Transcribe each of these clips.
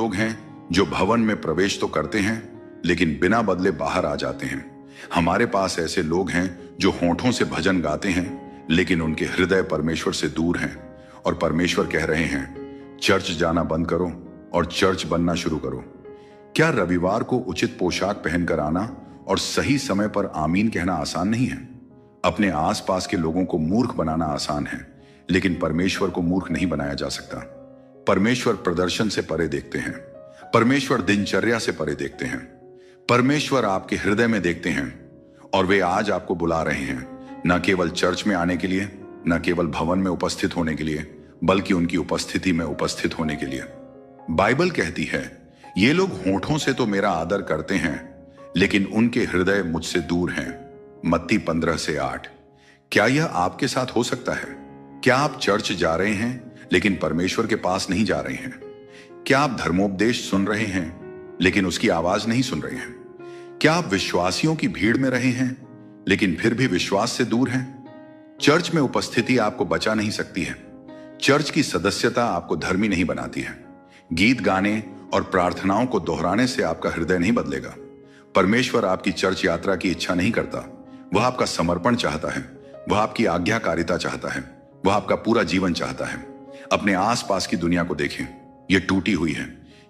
लोग हैं जो भवन में प्रवेश तो करते हैं लेकिन बिना बदले बाहर आ जाते हैं। हमारे पास ऐसे लोग हैं जो होठों से भजन गाते हैं लेकिन उनके हृदय परमेश्वर से दूर हैं और परमेश्वर कह रहे हैं चर्च जाना बंद करो और चर्च बनना शुरू करो। क्या रविवार को उचित पोशाक पहनकर आना और सही समय पर आमीन कहना आसान नहीं है? अपने आसपास के लोगों को मूर्ख बनाना आसान है लेकिन परमेश्वर को मूर्ख नहीं बनाया जा सकता। परमेश्वर प्रदर्शन से परे देखते हैं, परमेश्वर दिनचर्या से परे देखते हैं, परमेश्वर आपके हृदय में देखते हैं और वे आज आपको बुला रहे हैं न केवल चर्च में आने के लिए, न केवल भवन में उपस्थित होने के लिए, बल्कि उनकी उपस्थिति में उपस्थित होने के लिए। बाइबल कहती है ये लोग होठों से तो मेरा आदर करते हैं लेकिन उनके हृदय मुझसे दूर हैं। मत्ती 15-8। क्या यह आपके साथ हो सकता है? क्या आप चर्च जा रहे हैं लेकिन परमेश्वर के पास नहीं जा रहे हैं? क्या आप धर्मोपदेश सुन रहे हैं लेकिन उसकी आवाज नहीं सुन रहे हैं? क्या आप विश्वासियों की भीड़ में रहे हैं लेकिन फिर भी विश्वास से दूर हैं? चर्च में उपस्थिति आपको बचा नहीं सकती है। चर्च की सदस्यता आपको धर्मी नहीं बनाती है। गीत गाने और प्रार्थनाओं को दोहराने से आपका हृदय नहीं बदलेगा। परमेश्वर आपकी चर्च यात्रा की इच्छा नहीं करता, वह आपका समर्पण चाहता है, वह आपकी आज्ञाकारिता चाहता है, वह आपका पूरा जीवन चाहता है। अपने आसपास की दुनिया को देखें, यह टूटी हुई है,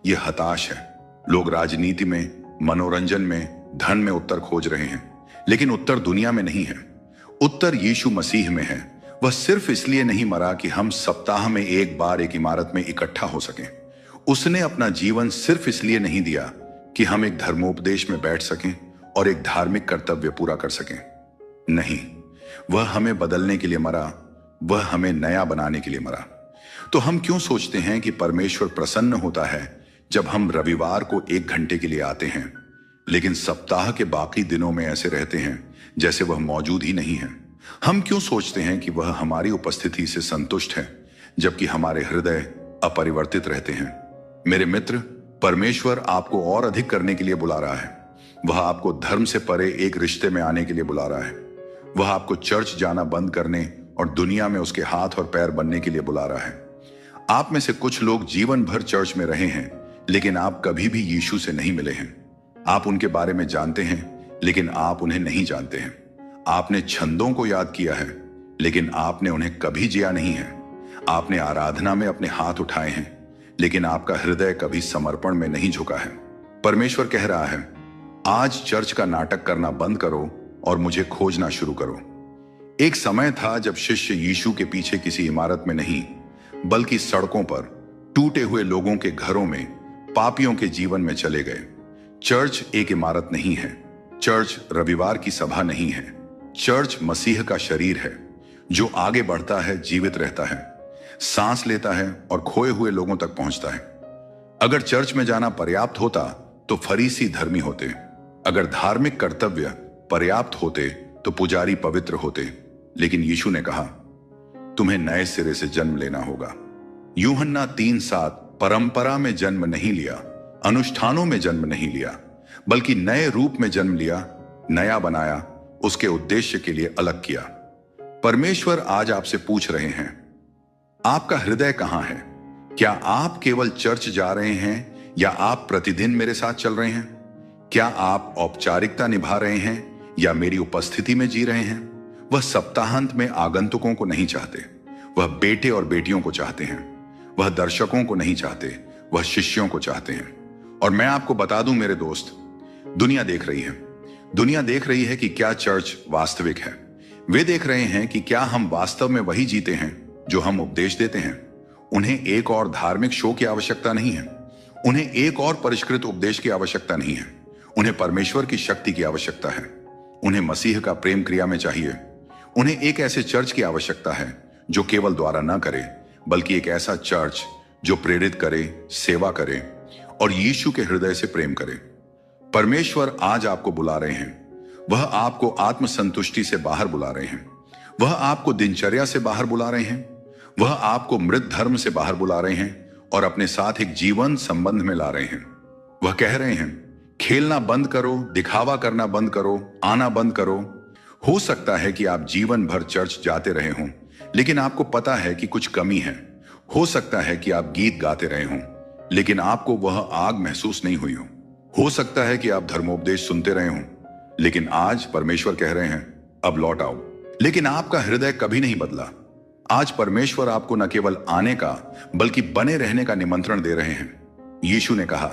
यह हताश है। लोग राजनीति में, मनोरंजन में, धन में उत्तर खोज रहे हैं लेकिन उत्तर दुनिया में नहीं है। उत्तर यीशु मसीह में है। वह सिर्फ इसलिए नहीं मरा कि हम सप्ताह में एक बार एक इमारत में इकट्ठा हो सकें। उसने अपना जीवन सिर्फ इसलिए नहीं दिया कि हम एक धर्मोपदेश में बैठ सकें और एक धार्मिक कर्तव्य पूरा कर सकें। नहीं, वह हमें बदलने के लिए मरा, वह हमें नया बनाने के लिए मरा। तो हम क्यों सोचते हैं कि परमेश्वर प्रसन्न होता है जब हम रविवार को 1 घंटे के लिए आते हैं लेकिन सप्ताह के बाकी दिनों में ऐसे रहते हैं जैसे वह मौजूद ही नहीं है? हम क्यों सोचते हैं कि वह हमारी उपस्थिति से संतुष्ट है जबकि हमारे हृदय अपरिवर्तित रहते हैं? मेरे मित्र, परमेश्वर आपको और अधिक करने के लिए बुला रहा है। वह आपको धर्म से परे एक रिश्ते में आने के लिए बुला रहा है। वह आपको चर्च जाना बंद करने और दुनिया में उसके हाथ और पैर बनने के लिए बुला रहा है। आप में से कुछ लोग जीवन भर चर्च में रहे हैं लेकिन आप कभी भी यीशु से नहीं मिले हैं। आप उनके बारे में जानते हैं लेकिन आप उन्हें नहीं जानते हैं। आपने छंदों को याद किया है लेकिन आपने उन्हें कभी जिया नहीं है। आपने आराधना में अपने हाथ उठाए हैं लेकिन आपका हृदय कभी समर्पण में नहीं झुका है। परमेश्वर कह रहा है आज चर्च का नाटक करना बंद करो और मुझे खोजना शुरू करो। एक समय था जब शिष्य यीशु के पीछे किसी इमारत में नहीं बल्कि सड़कों पर, टूटे हुए लोगों के घरों में, पापियों के जीवन में चले गए। चर्च एक इमारत नहीं है, चर्च रविवार की सभा नहीं है। चर्च मसीह का शरीर है जो आगे बढ़ता है, जीवित रहता है, सांस लेता है और खोए हुए लोगों तक पहुंचता है। अगर चर्च में जाना पर्याप्त होता तो फरीसी धर्मी होते। अगर धार्मिक कर्तव्य पर्याप्त होते तो पुजारी पवित्र होते। लेकिन यीशु ने कहा तुम्हें नए सिरे से जन्म लेना होगा। यूहन्ना 3:7 परंपरा में जन्म नहीं लिया, अनुष्ठानों में जन्म नहीं लिया, बल्कि नए रूप में जन्म लिया, नया बनाया, उसके उद्देश्य के लिए अलग किया। परमेश्वर आज आपसे पूछ रहे हैं आपका हृदय कहां है? क्या आप केवल चर्च जा रहे हैं या आप प्रतिदिन मेरे साथ चल रहे हैं? क्या आप औपचारिकता निभा रहे हैं या मेरी उपस्थिति में जी रहे हैं? वह सप्ताहांत में आगंतुकों को नहीं चाहते, वह बेटे और बेटियों को चाहते हैं। वह दर्शकों को नहीं चाहते, वह शिष्यों को चाहते हैं। और मैं आपको बता दूं मेरे दोस्त, दुनिया देख रही है। दुनिया देख रही है कि क्या चर्च वास्तविक है। वे देख रहे हैं कि क्या हम वास्तव में वही जीते हैं जो हम उपदेश देते हैं। उन्हें एक और धार्मिक शो की आवश्यकता नहीं है, उन्हें एक और परिष्कृत उपदेश की आवश्यकता नहीं है। उन्हें परमेश्वर की शक्ति की आवश्यकता है। उन्हें मसीह का प्रेम क्रिया में चाहिए। उन्हें एक ऐसे चर्च की आवश्यकता है जो केवल द्वारा न करे बल्कि एक ऐसा चर्च जो प्रेरित करे, सेवा करे और यीशु के हृदय से प्रेम करे। परमेश्वर आज आपको बुला रहे हैं। वह आपको आत्मसंतुष्टि से बाहर बुला रहे हैं। वह आपको दिनचर्या से बाहर बुला रहे हैं। वह आपको मृत धर्म से बाहर बुला रहे हैं और अपने साथ एक जीवन संबंध में ला रहे हैं। वह कह रहे हैं खेलना बंद करो, दिखावा करना बंद करो, आना बंद करो। हो सकता है कि आप जीवन भर चर्च जाते रहे हों लेकिन आपको पता है कि कुछ कमी है। हो सकता है कि आप गीत गाते रहे हों लेकिन आपको वह आग महसूस नहीं हुई हो सकता है कि आप धर्मोपदेश सुनते रहे हों, लेकिन आज परमेश्वर कह रहे हैं अब लौट आओ। लेकिन आपका हृदय कभी नहीं बदला। आज परमेश्वर आपको न केवल आने का बल्कि बने रहने का निमंत्रण दे रहे हैं। यीशु ने कहा,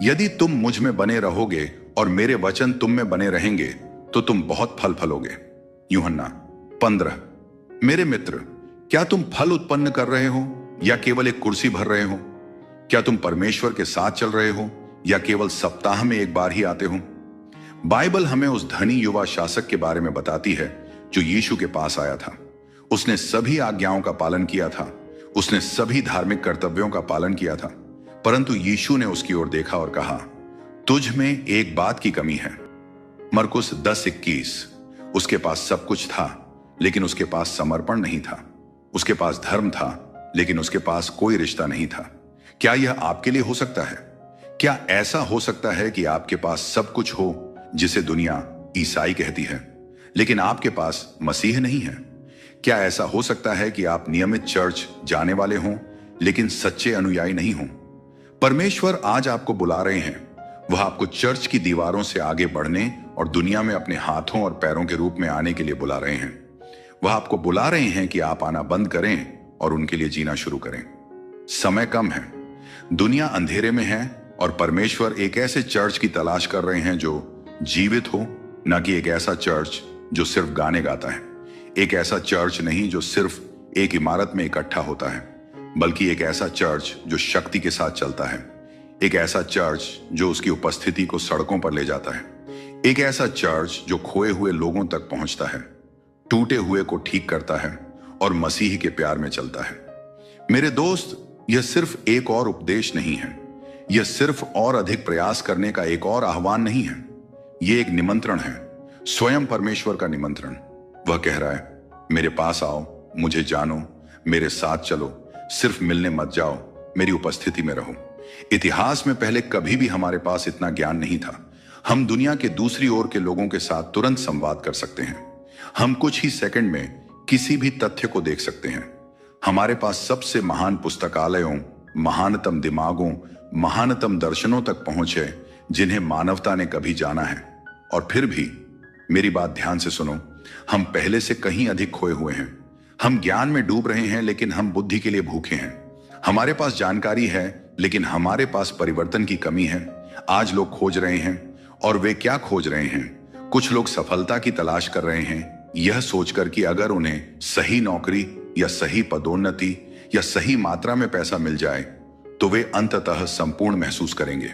यदि तुम मुझ में बने रहोगे और मेरे वचन तुम में बने रहेंगे तो तुम बहुत फल फलोगे। यूहन्ना 15। मेरे मित्र, क्या तुम फल उत्पन्न कर रहे हो या केवल एक कुर्सी भर रहे हो? क्या तुम परमेश्वर के साथ चल रहे हो या केवल सप्ताह में एक बार ही आते हो? बाइबल हमें उस धनी युवा शासक के बारे में बताती है जो यीशु के पास आया था। उसने सभी आज्ञाओं का पालन किया था, उसने सभी धार्मिक कर्तव्यों का पालन किया था, परंतु यीशु ने उसकी ओर देखा और कहा, तुझ में एक बात की कमी है। मरकुस 10:21। उसके पास सब कुछ था, लेकिन उसके पास समर्पण नहीं था। उसके पास धर्म था, लेकिन उसके पास कोई रिश्ता नहीं था। क्या यह आपके लिए हो सकता है? क्या ऐसा हो सकता है कि आपके पास सब कुछ हो जिसे दुनिया ईसाई कहती है, लेकिन आपके पास मसीह नहीं है? क्या ऐसा हो सकता है कि आप नियमित चर्च जाने वाले हों लेकिन सच्चे अनुयायी नहीं हों? परमेश्वर आज आपको बुला रहे हैं। वह आपको चर्च की दीवारों से आगे बढ़ने और दुनिया में अपने हाथों और पैरों के रूप में आने के लिए बुला रहे हैं। वह आपको बुला रहे हैं कि आप आना बंद करें और उनके लिए जीना शुरू करें। समय कम है, दुनिया अंधेरे में है और परमेश्वर एक ऐसे चर्च की तलाश कर रहे हैं जो जीवित हो, न कि एक ऐसा चर्च जो सिर्फ गाने गाता है। एक ऐसा चर्च नहीं जो सिर्फ एक इमारत में इकट्ठा होता है, बल्कि एक ऐसा चर्च जो शक्ति के साथ चलता है। एक ऐसा चर्च जो उसकी उपस्थिति को सड़कों पर ले जाता है। एक ऐसा चर्च जो खोए हुए लोगों तक पहुंचता है, टूटे हुए को ठीक करता है और मसीह के प्यार में चलता है। मेरे दोस्त, यह सिर्फ एक और उपदेश नहीं है, यह सिर्फ और अधिक प्रयास करने का एक और आह्वान नहीं है। यह एक निमंत्रण है, स्वयं परमेश्वर का निमंत्रण। वह कह रहा है, मेरे पास आओ, मुझे जानो, मेरे साथ चलो, सिर्फ मिलने मत जाओ, मेरी उपस्थिति में रहो। इतिहास में पहले कभी भी हमारे पास इतना ज्ञान नहीं था। हम दुनिया के दूसरी ओर के लोगों के साथ तुरंत संवाद कर सकते हैं। हम कुछ ही सेकंड में किसी भी तथ्य को देख सकते हैं। हमारे पास सबसे महान पुस्तकालयों, महानतम दिमागों, महानतम दर्शनों तक पहुंच है जिन्हें मानवता ने कभी जाना है। और फिर भी मेरी बात ध्यान से सुनो, हम पहले से कहीं अधिक खोए हुए हैं। हम ज्ञान में डूब रहे हैं, लेकिन हम बुद्धि के लिए भूखे हैं। हमारे पास जानकारी है, लेकिन हमारे पास परिवर्तन की कमी है। आज लोग खोज रहे हैं, और वे क्या खोज रहे हैं? कुछ लोग सफलता की तलाश कर रहे हैं, यह सोचकर कि अगर उन्हें सही नौकरी या सही पदोन्नति या सही मात्रा में पैसा मिल जाए तो वे अंततः संपूर्ण महसूस करेंगे।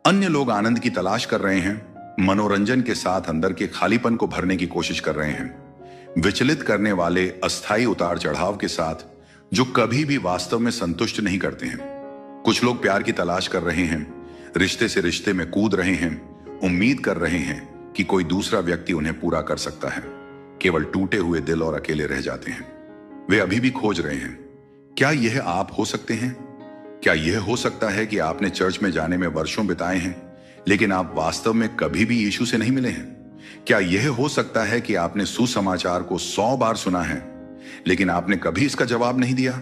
अन्य लोग आनंद की तलाश कर रहे हैं, मनोरंजन के साथ अंदर के खालीपन को भरने की कोशिश कर रहे हैं, विचलित करने वाले अस्थायी उतार चढ़ाव के साथ जो कभी भी वास्तव में संतुष्ट नहीं करते हैं। कुछ लोग प्यार की तलाश कर रहे हैं, रिश्ते से रिश्ते में कूद रहे हैं, उम्मीद कर रहे हैं कि कोई दूसरा व्यक्ति उन्हें पूरा कर सकता है, केवल टूटे हुए दिल और अकेले रह जाते हैं। वे अभी भी खोज रहे हैं। क्या यह आप हो सकते हैं? क्या यह हो सकता है कि आपने चर्च में जाने में वर्षों बिताए हैं, लेकिन आप वास्तव में कभी भी यीशु से नहीं मिले हैं? क्या यह हो सकता है कि आपने सुसमाचार को 100 बार सुना है, लेकिन आपने कभी इसका जवाब नहीं दिया?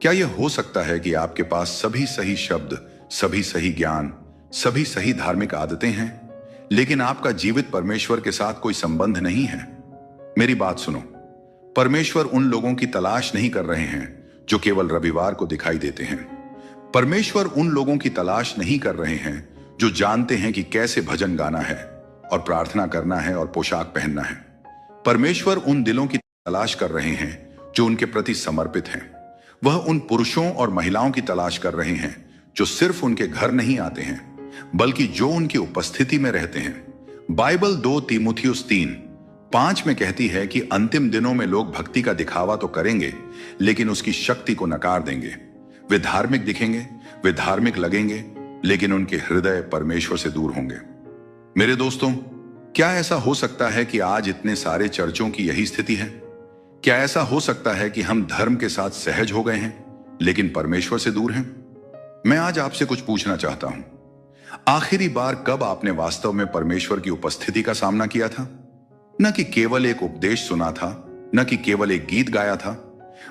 क्या यह हो सकता है कि आपके पास सभी सही शब्द, सभी सही ज्ञान, सभी सही धार्मिक आदतें हैं, लेकिन आपका जीवित परमेश्वर के साथ कोई संबंध नहीं है? मेरी बात सुनो, परमेश्वर उन लोगों की तलाश नहीं कर रहे हैं जो केवल रविवार को दिखाई देते हैं। परमेश्वर उन लोगों की तलाश नहीं कर रहे हैं जो जानते हैं कि कैसे भजन गाना है और प्रार्थना करना है और पोशाक पहनना है। परमेश्वर उन दिलों की तलाश कर रहे हैं जो उनके प्रति समर्पित हैं। वह उन पुरुषों और महिलाओं की तलाश कर रहे हैं जो सिर्फ उनके घर नहीं आते हैं, बल्कि जो उनकी उपस्थिति में रहते हैं। बाइबल 2 तीमुथियुस 3:5 में कहती है कि अंतिम दिनों में लोग भक्ति का दिखावा तो करेंगे, लेकिन उसकी शक्ति को नकार देंगे। वे धार्मिक दिखेंगे, वे धार्मिक लगेंगे, लेकिन उनके हृदय परमेश्वर से दूर होंगे। मेरे दोस्तों, क्या ऐसा हो सकता है कि आज इतने सारे चर्चों की यही स्थिति है? क्या ऐसा हो सकता है कि हम धर्म के साथ सहज हो गए हैं, लेकिन परमेश्वर से दूर हैं? मैं आज आपसे कुछ पूछना चाहता हूं। आखिरी बार कब आपने वास्तव में परमेश्वर की उपस्थिति का सामना किया था? न कि केवल एक उपदेश सुना था, न कि केवल एक गीत गाया था,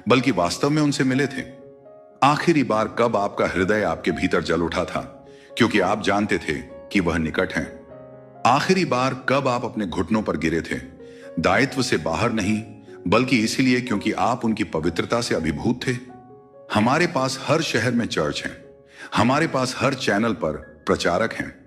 बल्कि वास्तव में उनसे मिले थे। आखिरी बार कब आपका हृदय आपके भीतर जल उठा था क्योंकि आप जानते थे कि वह निकट है? आखिरी बार कब आप अपने घुटनों पर गिरे थे, दायित्व से बाहर नहीं बल्कि इसीलिए क्योंकि आप उनकी पवित्रता से अभिभूत थे? हमारे पास हर शहर में चर्च हैं, हमारे पास हर चैनल पर प्रचारक हैं,